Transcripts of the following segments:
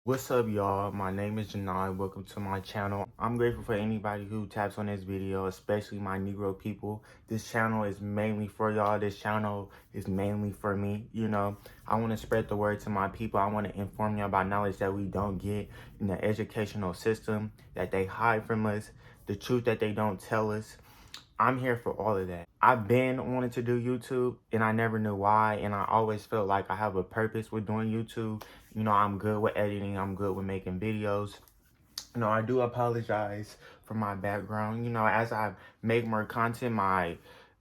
What's up, y'all? My name is Janai. Welcome to my channel. I'm grateful for anybody who taps on this video, especially my Negro people. This channel is mainly for y'all. This channel is mainly for me. I want to spread the word to my people. I want to inform you about knowledge that we don't get in the educational system, that they hide from us, the truth that they don't tell us. I'm here for all of that. I've been wanting to do YouTube and I never knew why. And I always felt like I have a purpose with doing YouTube. I'm good with editing. I'm good with making videos. I do apologize for my background. As I make more content,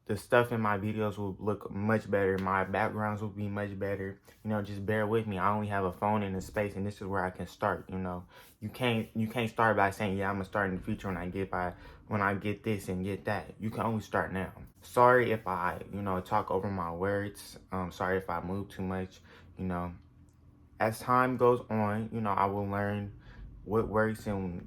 the stuff in my videos will look much better. My backgrounds will be much better. Just bear with me. I only have a phone in a space, and this is where I can start. You can't start by saying, yeah, I'm gonna start in the future when I get this and get that. You can only start now. Sorry if I, talk over my words. Sorry if I move too much. As time goes on, I will learn what works and,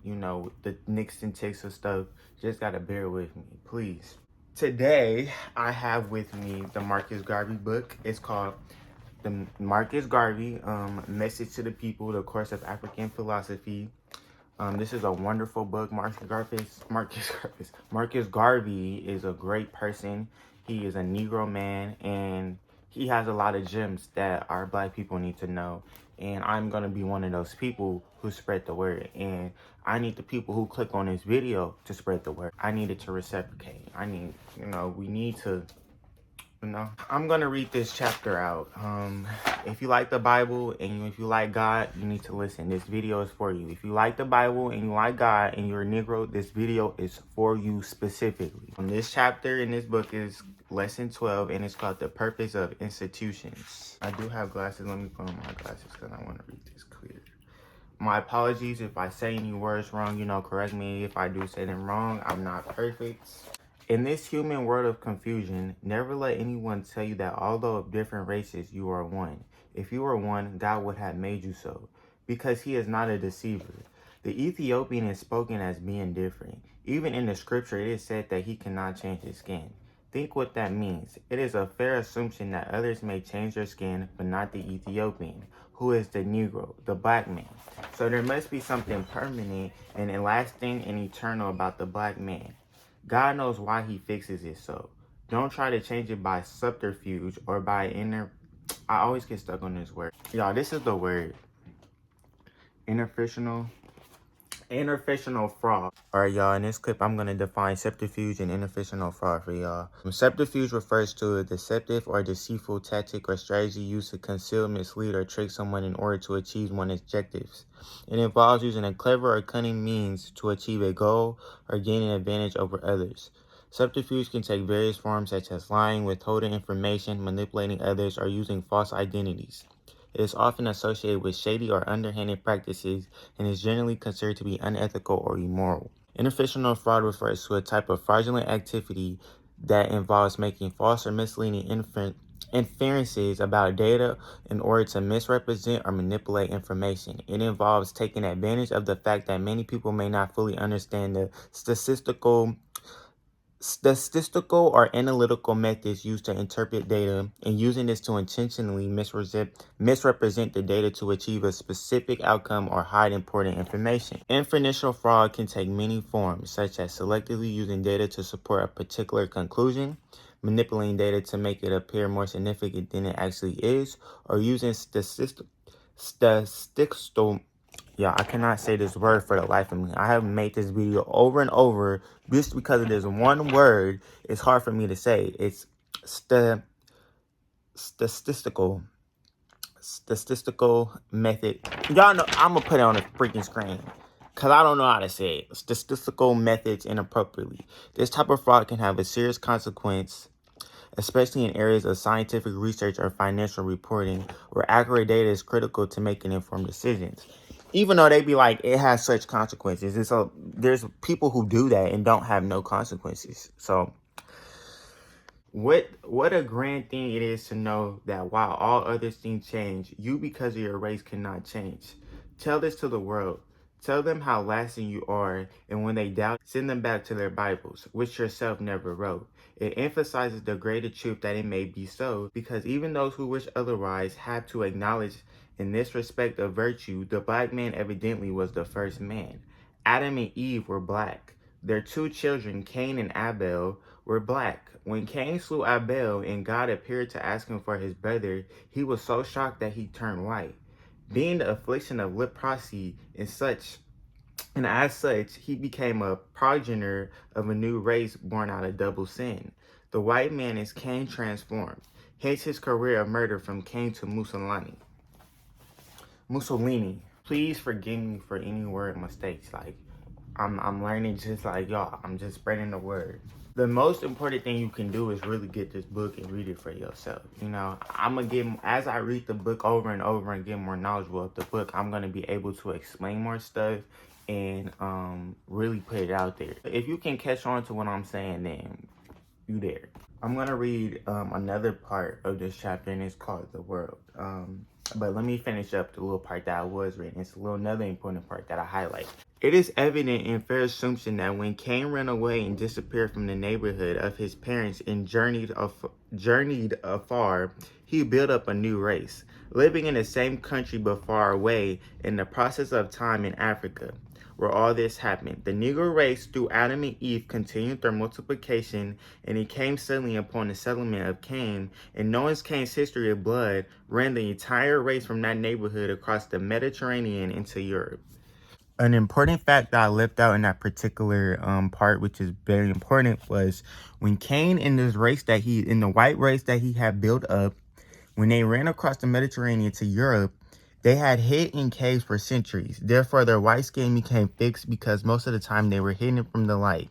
the nicks and ticks of stuff. Just gotta bear with me, please. Today, I have with me the Marcus Garvey book. It's called The Marcus Garvey Message to the People, The Course of African Philosophy. This is a wonderful book. Marcus Garvey is a great person. He is a Negro man, and he has a lot of gems that our Black people need to know. And I'm going to be one of those people who spread the word. And I need the people who click on this video to spread the word. I need it to reciprocate. We need to, I'm going to read this chapter out. If you like the Bible and if you like God, you need to listen. This video is for you. If you like the Bible and you like God and you're a Negro, this video is for you specifically. This chapter in this book is lesson 12, and it's called The Purpose of Institutions. I do have glasses. Let me put on my glasses because I want to read this clear. My apologies if I say any words wrong. Correct me if I do say them wrong. I'm not perfect. In this human world of confusion, never let anyone tell you that although of different races, you are one. If you were one, God would have made you so, because he is not a deceiver. The Ethiopian is spoken as being different. Even in the scripture, it is said that he cannot change his skin. Think what that means. It is a fair assumption that others may change their skin, but not the Ethiopian, who is the Negro, the Black man. So there must be something permanent and lasting and eternal about the Black man. God knows why he fixes it so. Don't try to change it by subterfuge or by I always get stuck on this word. Y'all, this is the word. Interfictional fraud. Alright, y'all, in this clip, I'm going to define subterfuge and interfictional fraud for y'all. Subterfuge refers to a deceptive or deceitful tactic or strategy used to conceal, mislead, or trick someone in order to achieve one's objectives. It involves using a clever or cunning means to achieve a goal or gain an advantage over others. Subterfuge can take various forms such as lying, withholding information, manipulating others, or using false identities. It is often associated with shady or underhanded practices and is generally considered to be unethical or immoral. Interfictional fraud refers to a type of fraudulent activity that involves making false or misleading inferences about data in order to misrepresent or manipulate information. It involves taking advantage of the fact that many people may not fully understand the statistical or analytical methods used to interpret data and using this to intentionally misrepresent the data to achieve a specific outcome or hide important information. Informational fraud can take many forms, such as selectively using data to support a particular conclusion, manipulating data to make it appear more significant than it actually is, or using statistical yeah, I cannot say this word for the life of me. I have made this video over and over just because of this one word. It's hard for me to say. It's statistical method. Y'all know, I'm going to put it on the freaking screen because I don't know how to say it. Statistical methods inappropriately. This type of fraud can have a serious consequence, especially in areas of scientific research or financial reporting, where accurate data is critical to making informed decisions. Even though they be like, it has such consequences. There's people who do that and don't have no consequences. So what a grand thing it is to know that while all other things change, you because of your race cannot change. Tell this to the world. Tell them how lasting you are, and when they doubt, send them back to their Bibles, which yourself never wrote. It emphasizes the greater truth that it may be so, because even those who wish otherwise have to acknowledge In this respect of virtue, the black man evidently was the first man. Adam and Eve were black. Their two children, Cain and Abel, were black. When Cain slew Abel and God appeared to ask him for his brother, he was so shocked that he turned white. Being the affliction of leprosy and as such, he became a progenitor of a new race born out of double sin. The white man is Cain transformed. Hence his career of murder from Cain to Mussolini. Please forgive me for any word mistakes. Like I'm learning just like y'all. I'm just spreading the word. The most important thing you can do is really get this book and read it for yourself. You know, I'm gonna get, as I read the book over and over and get more knowledgeable of the book, I'm gonna be able to explain more stuff and really put it out there. If you can catch on to what I'm saying, then you there. I'm gonna read another part of this chapter, and it's called The World. But let me finish up the little part that I was reading. It's another important part that I highlight. It is evident and fair assumption that when Cain ran away and disappeared from the neighborhood of his parents and journeyed afar, he built up a new race, living in the same country but far away in the process of time in Africa, where all this happened. The Negro race, through Adam and Eve, continued their multiplication, and it came suddenly upon the settlement of Cain, and knowing Cain's history of blood, ran the entire race from that neighborhood across the Mediterranean into Europe. An important fact that I left out in that particular part, which is very important, was when Cain in the white race that he had built up, when they ran across the Mediterranean to Europe, they had hid in caves for centuries. Therefore, their white skin became fixed because most of the time they were hidden from the light.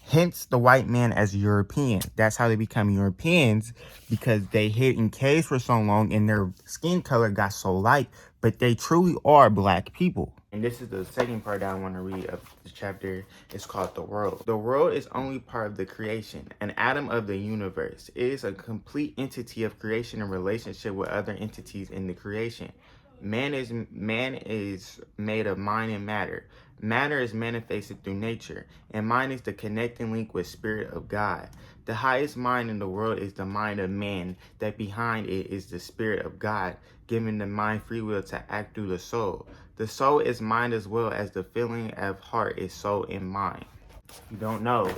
Hence, the white man as European. That's how they become Europeans, because they hid in caves for so long and their skin color got so light, but they truly are black people. And this is the second part that I want to read of the chapter. It's called The World. The world is only part of the creation, an atom of the universe. It is a complete entity of creation in relationship with other entities in the creation. Man is made of mind and matter. Matter is manifested through nature, and mind is the connecting link with spirit of God. The highest mind in the world is the mind of man, that behind it is the spirit of God, giving the mind free will to act through the soul. The soul is mind as well as the feeling of heart is soul and mind. You don't know,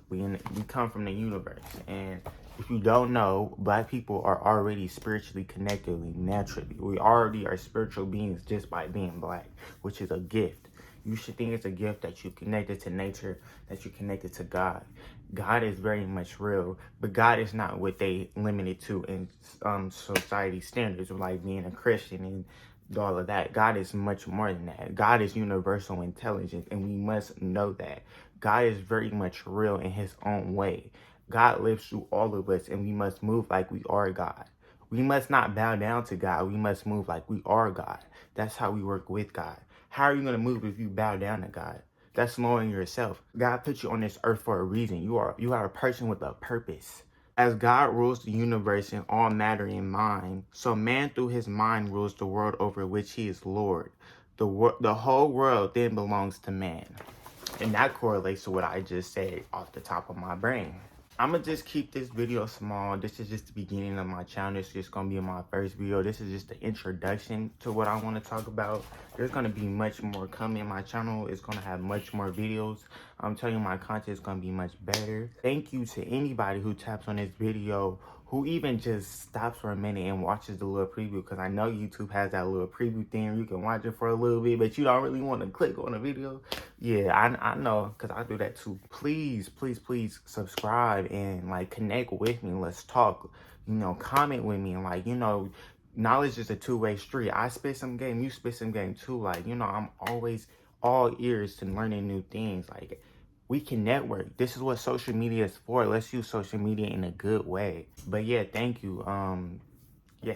we come from the universe, and if you don't know, black people are already spiritually connected naturally. We already are spiritual beings just by being black, which is a gift. You should think it's a gift that you're connected to nature, that you're connected to God. God is very much real, but God is not what they limited to in society standards, like being a Christian and all of that. God is much more than that. God is universal intelligence, and we must know that. God is very much real in his own way. God lives through all of us, and we must move like we are God. We must not bow down to God. We must move like we are God. That's how we work with God. How are you going to move if you bow down to God? That's knowing yourself. God put you on this earth for a reason. You are a person with a purpose. As God rules the universe in all matter in mind, so man through his mind rules the world over which he is Lord. The whole world then belongs to man. And that correlates to what I just said off the top of my brain. I'm gonna just keep this video small. This is just the beginning of my channel. This is just gonna be my first video. This is just the introduction to what I want to talk about. There's gonna be much more coming. My channel is gonna have much more videos. I'm telling you, my content is gonna be much better. Thank you to anybody who taps on this video, who even just stops for a minute and watches the little preview, because I know YouTube has that little preview thing. You can watch it for a little bit, but you don't really want to click on the video. Yeah, I know, because I do that too. Please, please, please subscribe and like connect with me. Let's talk, you know, comment with me. And like, you know, knowledge is a two-way street. I spit some game, you spit some game too. Like, you know, I'm always all ears to learning new things. Like, we can network. This is what social media is for. Let's use social media in a good way. But yeah, thank you. Yeah.